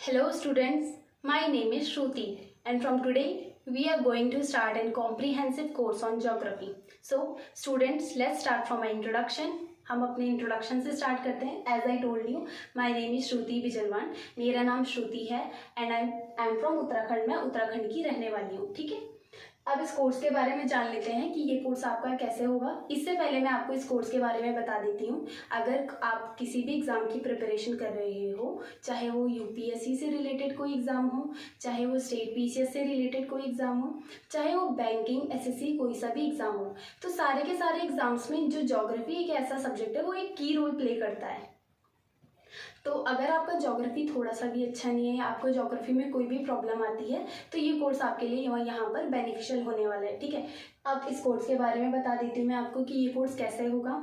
Hello students, my name is Shruti and from today we are going to start a comprehensive course on geography. So students, let's start from my introduction. हम अपने introduction से start करते हैं. As I told you, my name is Shruti Bijalwan. मेरा नाम श्रुति है and I am from Uttarakhand. मैं उत्तराखंड की रहने वाली हूँ. ठीक है, अब इस कोर्स के बारे में जान लेते हैं कि ये कोर्स आपका कैसे होगा. इससे पहले मैं आपको इस कोर्स के बारे में बता देती हूँ. अगर आप किसी भी एग्ज़ाम की प्रिपरेशन कर रहे हो, चाहे वो यूपीएससी से रिलेटेड कोई एग्ज़ाम हो, चाहे वो स्टेट पीसीएस से रिलेटेड कोई एग्ज़ाम हो, चाहे वो बैंकिंग एसएससी कोई सा भी एग्ज़ाम हो, तो सारे के सारे एग्ज़ाम्स में जो ज्योग्राफी एक ऐसा सब्जेक्ट है वो एक की रोल प्ले करता है. तो अगर आपका ज्योग्राफी थोड़ा सा भी अच्छा नहीं है या आपको ज्योग्राफी में कोई भी प्रॉब्लम आती है तो ये कोर्स आपके लिए यहाँ पर बेनिफिशियल होने वाला है. ठीक है, अब इस कोर्स के बारे में बता देती हूँ मैं आपको कि ये कोर्स कैसे होगा.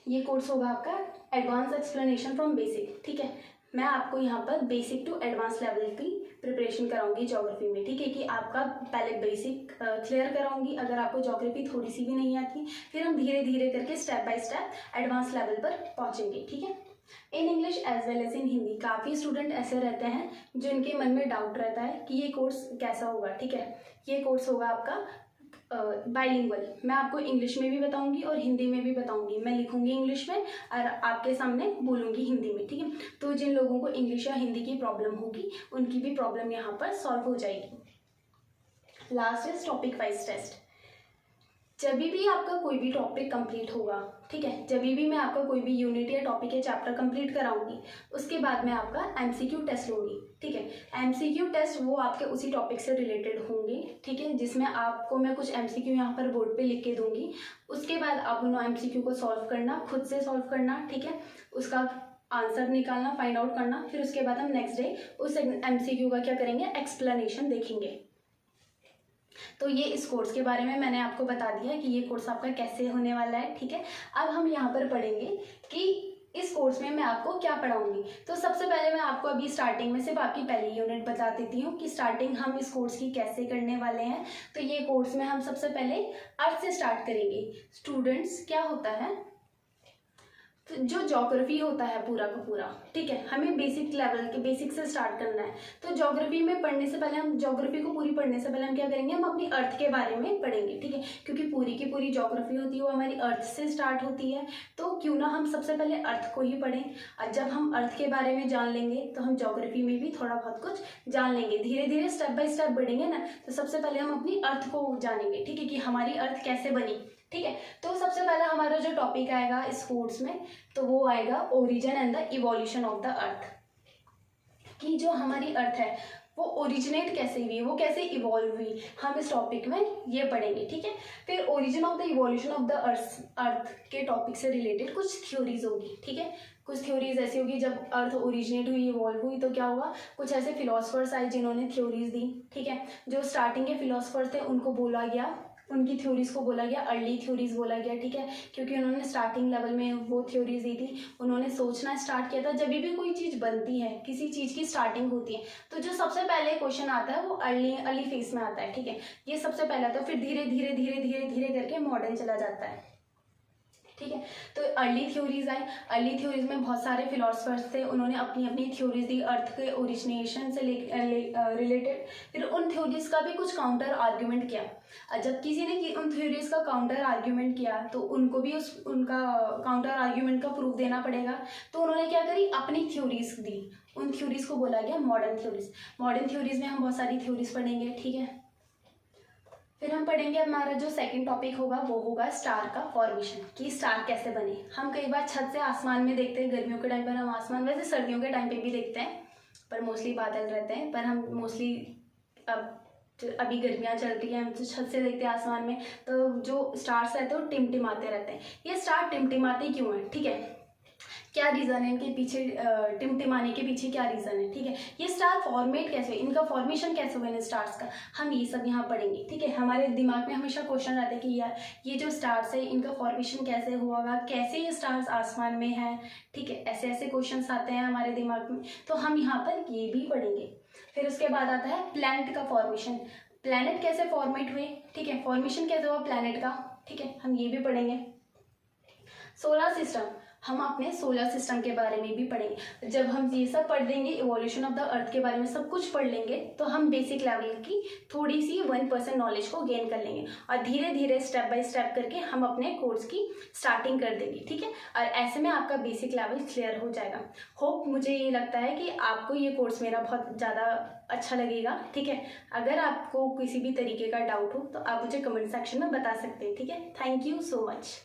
ये कोर्स होगा आपका एडवांस एक्सप्लेनेशन फ्रॉम बेसिक. ठीक है, मैं आपको यहाँ पर बेसिक टू एडवांस लेवल की प्रिपरेशन कराऊंगी ज्योग्राफी में. ठीक है, कि आपका पहले बेसिक क्लियर कराऊंगी. अगर आपको ज्योग्राफी थोड़ी सी भी नहीं आती फिर हम धीरे धीरे करके step by step advance level पर पहुंचेंगे. ठीक है, in English as well as in Hindi. काफ़ी स्टूडेंट ऐसे रहते हैं जिनके मन में डाउट रहता है कि ये कोर्स कैसा होगा. ठीक है, ये कोर्स होगा आपका बाइलिंगुअल. मैं आपको इंग्लिश में भी बताऊंगी और हिंदी में भी बताऊंगी. मैं लिखूंगी इंग्लिश में और आपके सामने बोलूंगी हिंदी में. ठीक है, तो जिन लोगों को इंग्लिश या हिंदी की प्रॉब्लम होगी उनकी भी प्रॉब्लम यहाँ पर सॉल्व हो जाएगी. Last is topic wise test. जब भी आपका कोई भी टॉपिक कंप्लीट होगा, ठीक है, जब भी मैं आपका कोई भी यूनिट या टॉपिक या चैप्टर कंप्लीट कराऊंगी उसके बाद मैं आपका एमसीक्यू टेस्ट लूँगी. ठीक है, एमसीक्यू टेस्ट वो आपके उसी टॉपिक से रिलेटेड होंगे. ठीक है, जिसमें आपको मैं कुछ एमसीक्यू यहाँ पर बोर्ड पे लिख के दूंगी. उसके बाद आप उन एमसीक्यू को सॉल्व करना, खुद से सॉल्व करना. ठीक है, उसका आंसर निकालना, फाइंड आउट करना. फिर उसके बाद हम नेक्स्ट डे उस एमसीक्यू का क्या करेंगे, एक्सप्लेनेशन देखेंगे. तो ये इस कोर्स के बारे में मैंने आपको बता दिया कि ये कोर्स आपका कैसे होने वाला है. ठीक है, अब हम यहाँ पर पढ़ेंगे कि इस कोर्स में मैं आपको क्या पढ़ाऊंगी. तो सबसे पहले मैं आपको अभी स्टार्टिंग में सिर्फ आपकी पहली यूनिट बता देती हूँ कि स्टार्टिंग हम इस कोर्स की कैसे करने वाले हैं. तो ये कोर्स में हम सबसे पहले अर्थ से स्टार्ट करेंगे. स्टूडेंट्स, क्या होता है, तो जो ज्योग्राफी होता है पूरा का पूरा, ठीक है, हमें बेसिक लेवल के बेसिक से स्टार्ट करना है. तो ज्योग्राफी में पढ़ने से पहले हम ज्योग्राफी को पूरी पढ़ने से पहले हम क्या करेंगे, हम अपनी अर्थ के बारे में पढ़ेंगे. ठीक है, क्योंकि पूरी की पूरी ज्योग्राफी होती है वो हमारी अर्थ से स्टार्ट होती है. तो क्यों ना हम सबसे पहले अर्थ को ही पढ़ें. और जब हम अर्थ के बारे में जान लेंगे तो हम ज्योग्राफी में भी थोड़ा बहुत कुछ जान लेंगे. धीरे धीरे स्टेप बाय स्टेप बढ़ेंगे ना. तो सबसे पहले हम अपनी अर्थ को जानेंगे. ठीक है, कि हमारी अर्थ कैसे बनी. ठीक है, तो सबसे पहला हमारा जो टॉपिक आएगा इस कोर्स में तो वो आएगा origin and the evolution of the earth. कि जो हमारी अर्थ है वो ओरिजिनेट कैसे हुई, वो कैसे इवॉल्व हुई, हम इस टॉपिक में ये पढ़ेंगे. ठीक है, फिर origin of the evolution of the earth के टॉपिक से रिलेटेड कुछ थ्योरीज होगी. ठीक है, कुछ थ्योरीज ऐसी होगी, जब अर्थ ओरिजिनेट हुई, इवॉल्व हुई, तो क्या होगा, कुछ ऐसे फिलोसफर्स आए जिन्होंने थ्योरीज दी. ठीक है, जो स्टार्टिंग के फिलोसफर्स थे उनको बोला गया, उनकी थ्योरीज को बोला गया अर्ली थ्योरीज बोला गया. ठीक है, क्योंकि उन्होंने स्टार्टिंग लेवल में वो थ्योरीज दी थी. उन्होंने सोचना स्टार्ट किया था. जब भी कोई चीज़ बनती है, किसी चीज़ की स्टार्टिंग होती है, तो जो सबसे पहले क्वेश्चन आता है वो अर्ली फेज में आता है. ठीक है, ये सबसे पहले आता है. फिर धीरे धीरे धीरे धीरे धीरे करके मॉडर्न चला जाता है. ठीक है, तो अर्ली थ्योरीज आई. अर्ली थ्योरीज में बहुत सारे फिलोसफर्स थे, उन्होंने अपनी अपनी थ्योरीज दी अर्थ के ओरिजिनेशन से रिलेटेड. फिर उन थ्योरीज का भी कुछ काउंटर आर्ग्यूमेंट किया. जब किसी ने उन थ्योरीज का काउंटर आर्ग्यूमेंट किया तो उनको भी उनका काउंटर आर्ग्यूमेंट का प्रूफ देना पड़ेगा. तो उन्होंने क्या करी, अपनी थ्योरीज दी. उन थ्योरीज को बोला गया मॉडर्न थ्योरीज. मॉडर्न थ्योरीज में हम बहुत सारी थ्योरीज पढ़ेंगे. ठीक है, फिर हम पढ़ेंगे हमारा जो सेकंड टॉपिक होगा वो होगा स्टार का फॉर्मेशन, कि स्टार कैसे बने. हम कई बार छत से आसमान में देखते हैं, गर्मियों के टाइम पर हम आसमान, वैसे सर्दियों के टाइम पे भी देखते हैं पर मोस्टली बादल रहते हैं. पर हम मोस्टली अभी गर्मियाँ चल रही हैं, हम तो छत से देखते हैं आसमान में, तो जो स्टार्स रहते हैं वो टिमटिमाते रहते हैं. ये स्टार टिमटिमाते क्यों हैं, ठीक है, क्या रीज़न है इनके पीछे, टिमटिमाने के पीछे क्या रीज़न है. ठीक है, ये स्टार फॉर्मेट कैसे हुए, इनका फॉर्मेशन कैसे हुआ इन स्टार्स का, हम ये सब यहाँ पढ़ेंगे. ठीक है, हमारे दिमाग में हमेशा क्वेश्चन रहता है कि यार ये जो स्टार्स है इनका फॉर्मेशन कैसे हुआ होगा, कैसे ये स्टार्स आसमान में हैं. ठीक है, ऐसे ऐसे क्वेश्चन आते हैं हमारे दिमाग में, तो हम यहाँ पर ये भी पढ़ेंगे. फिर उसके बाद आता है प्लैनेट का फॉर्मेशन. प्लैनेट कैसे फॉर्मेट हुए. ठीक है, फॉर्मेशन कैसे हुआ प्लैनेट का. ठीक है, हम ये भी पढ़ेंगे. सोलर सिस्टम, हम अपने सोलर सिस्टम के बारे में भी पढ़ेंगे। जब हम ये सब पढ़ लेंगे, इवोल्यूशन ऑफ द अर्थ के बारे में सब कुछ पढ़ लेंगे, तो हम बेसिक लेवल की थोड़ी सी 1% नॉलेज को गेन कर लेंगे और धीरे धीरे स्टेप बाय स्टेप करके हम अपने कोर्स की स्टार्टिंग कर देंगे, ठीक है। और ऐसे में आपका बेसिक लेवल क्लियर हो जाएगा। होप, मुझे ये लगता है कि आपको ये कोर्स मेरा बहुत ज़्यादा अच्छा लगेगा, ठीक है। अगर आपको किसी भी तरीके का डाउट हो तो आप मुझे कमेंट सेक्शन में बता सकते हैं, ठीक है। Thank you so much.